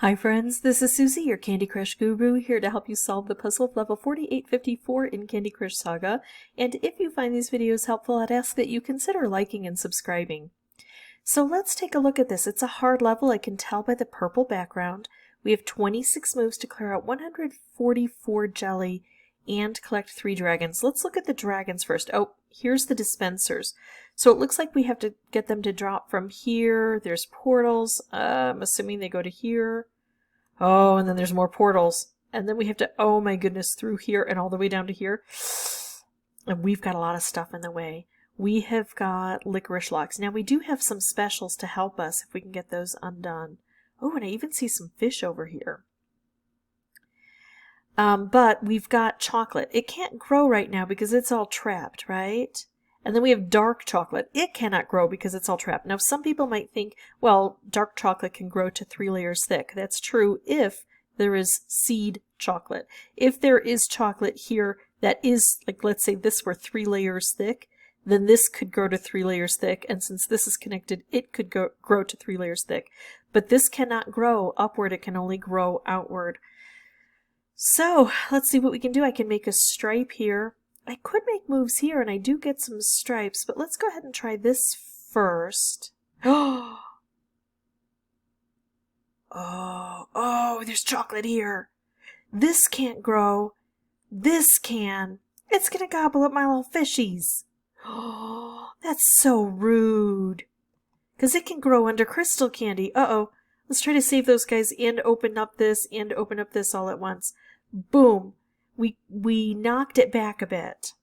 Hi friends, this is Suzy, your Candy Crush guru, here to help you solve the puzzle of level 4854 in Candy Crush Saga, and if you find these videos helpful, I'd ask that you consider liking and subscribing. So let's take a look at this. It's a hard level, I can tell by the purple background. We have 26 moves to clear out 144 jelly and collect 3 dragons. Let's look at the dragons first. Oh, here's the dispensers. So it looks like we have to get them to drop from here. There's portals. I'm assuming they go to here. Oh, and then there's more portals. And then we have to, oh my goodness, through here and all the way down to here. And we've got a lot of stuff in the way. We have got licorice locks. Now we do have some specials to help us if we can get those undone. Oh, and I even see some fish over here. But we've got chocolate. It can't grow right now because it's all trapped, right? And then we have dark chocolate. It cannot grow because it's all trapped. Now, some people might think, well, dark chocolate can grow to 3 layers thick. That's true if there is seed chocolate. If there is chocolate here that is, like, let's say this were 3 layers thick, then this could grow to 3 layers thick. And since this is connected, it could grow to 3 layers thick. But this cannot grow upward. It can only grow outward. So let's see what we can do. I can make a stripe here. I could make moves here, and I do get some stripes, but let's go ahead and try this first. Oh, there's chocolate here. This can't grow. This can. It's going to gobble up my little fishies. Oh, that's so rude. Because it can grow under crystal candy. Uh-oh. Let's try to save those guys and open up this all at once. Boom. We knocked it back a bit.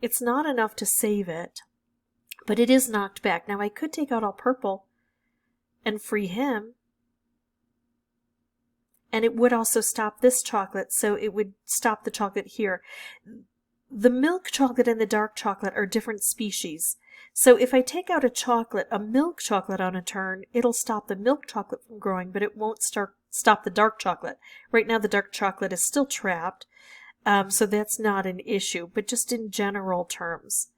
It's not enough to save it, but it is knocked back. Now I could take out all purple and free him, and it would also stop this chocolate, so it would stop the chocolate here. The milk chocolate and the dark chocolate are different species. So if I take out a milk chocolate on a turn, it'll stop the milk chocolate from growing, but it won't stop the dark chocolate. Right now the dark chocolate is still trapped, so that's not an issue, but just in general terms.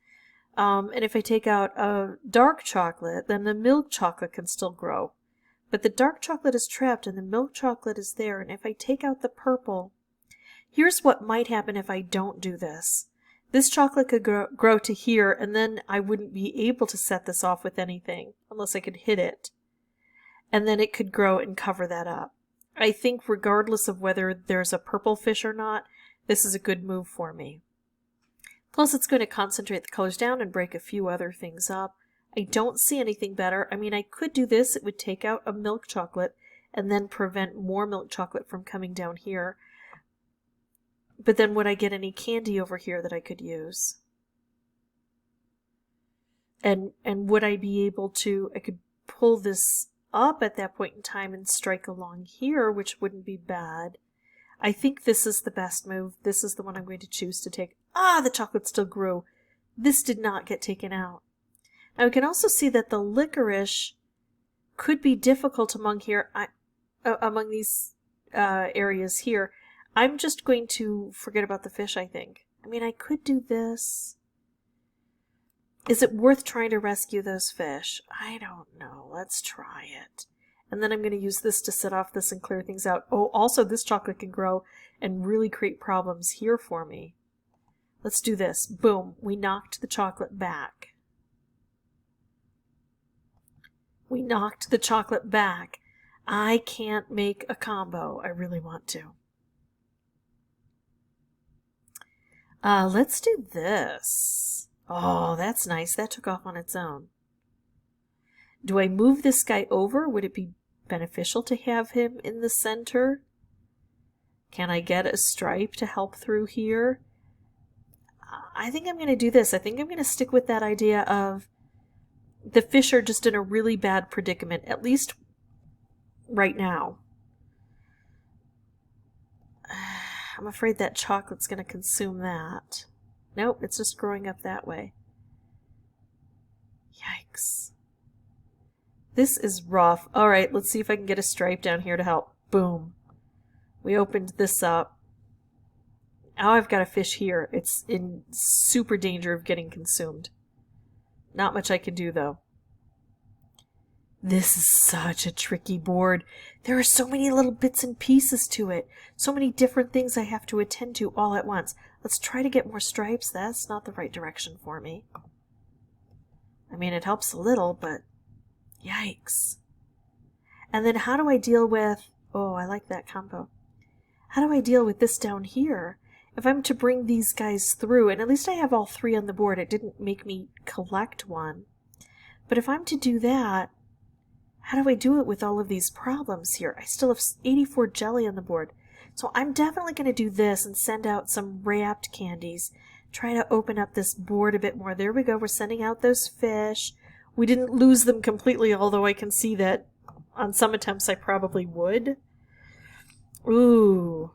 And if I take out a dark chocolate, then the milk chocolate can still grow. But the dark chocolate is trapped and the milk chocolate is there, and if I take out the purple, here's what might happen if I don't do this. This chocolate could grow to here, and then I wouldn't be able to set this off with anything, unless I could hit it. And then it could grow and cover that up. I think regardless of whether there's a purple fish or not, this is a good move for me. Plus it's going to concentrate the colors down and break a few other things up. I don't see anything better. I mean, I could do this. It would take out a milk chocolate and then prevent more milk chocolate from coming down here. But then would I get any candy over here that I could use? And would I be able to, I could pull this up at that point in time and strike along here, which wouldn't be bad. I think this is the best move. This is the one I'm going to choose to take. Ah, the chocolate still grew. This did not get taken out. Now we can also see that the licorice could be difficult among these areas here. I'm just going to forget about the fish, I think. I mean, I could do this. Is it worth trying to rescue those fish? I don't know. Let's try it. And then I'm going to use this to set off this and clear things out. Oh, also this chocolate can grow and really create problems here for me. Let's do this. Boom. We knocked the chocolate back. We knocked the chocolate back. I can't make a combo. I really want to. Let's do this. Oh, that's nice. That took off on its own. Do I move this guy over? Would it be beneficial to have him in the center? Can I get a stripe to help through here? I think I'm going to do this. I think I'm going to stick with that idea of the fish are just in a really bad predicament, at least right now. I'm afraid that chocolate's going to consume that. Nope, it's just growing up that way. Yikes. This is rough. Alright, let's see if I can get a stripe down here to help. Boom. We opened this up. Now I've got a fish here. It's in super danger of getting consumed. Not much I can do, though. This is such a tricky board. There are so many little bits and pieces to it. So many different things I have to attend to all at once. Let's try to get more stripes. That's not the right direction for me. I mean, it helps a little, but yikes. And then how do I deal with... Oh, I like that combo. How do I deal with this down here? If I'm to bring these guys through, and at least I have all 3 on the board, it didn't make me collect one. But if I'm to do that, how do I do it with all of these problems here? I still have 84 jelly on the board. So I'm definitely going to do this and send out some wrapped candies. Try to open up this board a bit more. There we go. We're sending out those fish. We didn't lose them completely, although I can see that on some attempts I probably would. Ooh.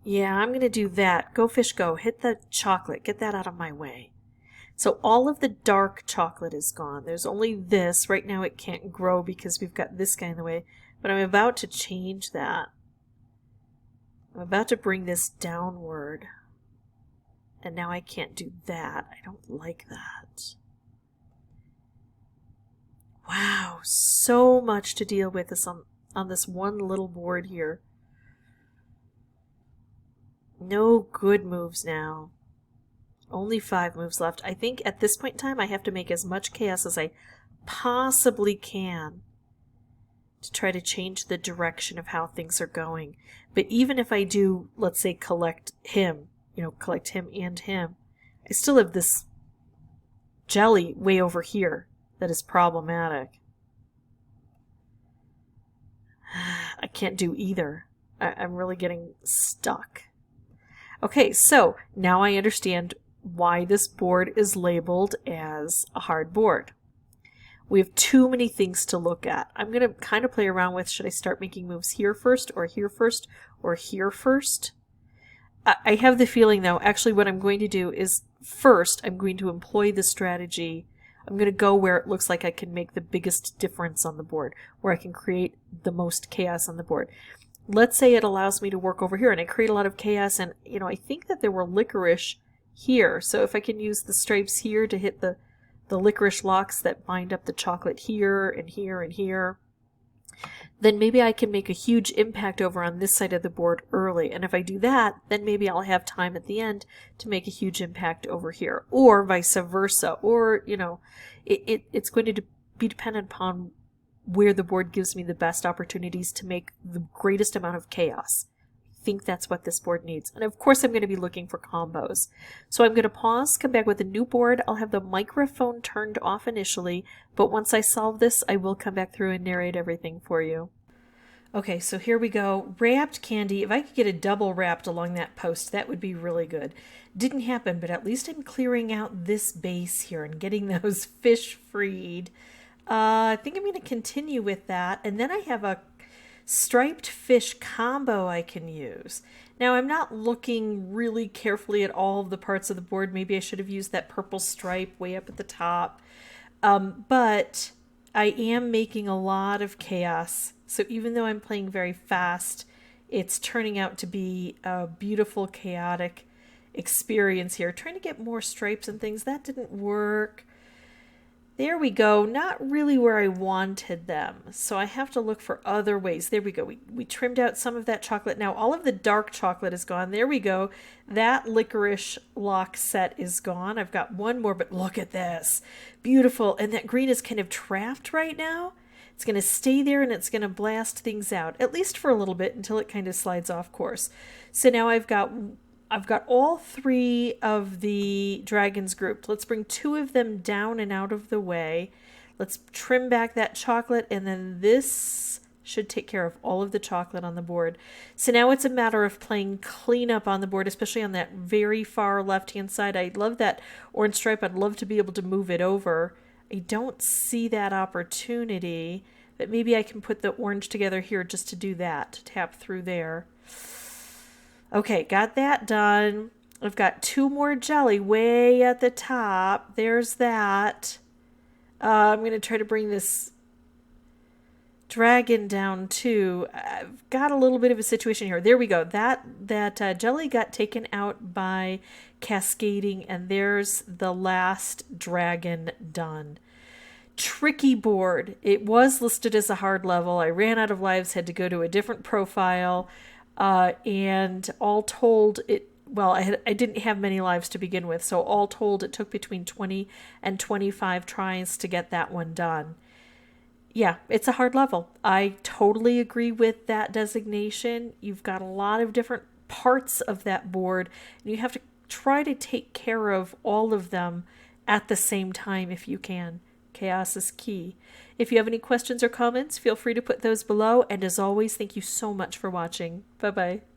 Yeah, I'm going to do that. Go fish go. Hit the chocolate. Get that out of my way. So all of the dark chocolate is gone. There's only this. Right now it can't grow because we've got this guy in the way. But I'm about to change that. I'm about to bring this downward. And now I can't do that. I don't like that. Wow, so much to deal with on this one little board here. No good moves now. Only 5 moves left. I think at this point in time I have to make as much chaos as I possibly can to try to change the direction of how things are going. But even if I do, let's say, collect him and him, I still have this jelly way over here that is problematic. I can't do either. I'm really getting stuck. Okay, so now I understand why this board is labeled as a hard board. We have too many things to look at. I'm going to kind of play around with, should I start making moves here first, or here first, or here first? I have the feeling, though, actually what I'm going to do is first I'm going to employ the strategy. I'm going to go where it looks like I can make the biggest difference on the board, where I can create the most chaos on the board. Let's say it allows me to work over here and I create a lot of chaos, and I think that there were licorice here. So if I can use the stripes here to hit the licorice locks that bind up the chocolate here and here and here, then maybe I can make a huge impact over on this side of the board early. And if I do that, then maybe I'll have time at the end to make a huge impact over here, or vice versa. Or, it's going to be dependent upon where the board gives me the best opportunities to make the greatest amount of chaos. I think that's what this board needs. And of course I'm going to be looking for combos. So I'm going to pause, come back with a new board. I'll have the microphone turned off initially, but once I solve this, I will come back through and narrate everything for you. Okay, so here we go. Wrapped candy. If I could get a double wrapped along that post, that would be really good. Didn't happen, but at least I'm clearing out this base here and getting those fish freed. I think I'm going to continue with that. And then I have a striped fish combo I can use. Now I'm not looking really carefully at all of the parts of the board. Maybe I should have used that purple stripe way up at the top. But I am making a lot of chaos. So even though I'm playing very fast, it's turning out to be a beautiful, chaotic experience here. Trying to get more stripes and things. That didn't work. There we go. Not really where I wanted them. So I have to look for other ways. There we go. We trimmed out some of that chocolate. Now all of the dark chocolate is gone. There we go. That licorice lock set is gone. I've got one more, but look at this. Beautiful. And that green is kind of trapped right now. It's going to stay there and it's going to blast things out, at least for a little bit until it kind of slides off course. So now I've got all 3 of the dragons grouped. Let's bring 2 of them down and out of the way. Let's trim back that chocolate, and then this should take care of all of the chocolate on the board. So now it's a matter of playing cleanup on the board, especially on that very far left-hand side. I love that orange stripe. I'd love to be able to move it over. I don't see that opportunity, but maybe I can put the orange together here just to do that, to tap through there. Okay, got that done. I've got 2 more jelly way at the top. There's that. I'm going to try to bring this dragon down too. I've got a little bit of a situation here. There we go. That jelly got taken out by cascading, and there's the last dragon done. tricky board. It was listed as a hard level. I ran out of lives, had to go to a different profile, and all told, I didn't have many lives to begin with, so all told, it took between 20 and 25 tries to get that one done. Yeah, it's a hard level. I totally agree with that designation. You've got a lot of different parts of that board, and you have to try to take care of all of them at the same time if you can. Chaos is key. If you have any questions or comments, feel free to put those below, and as always, thank you so much for watching. Bye-bye.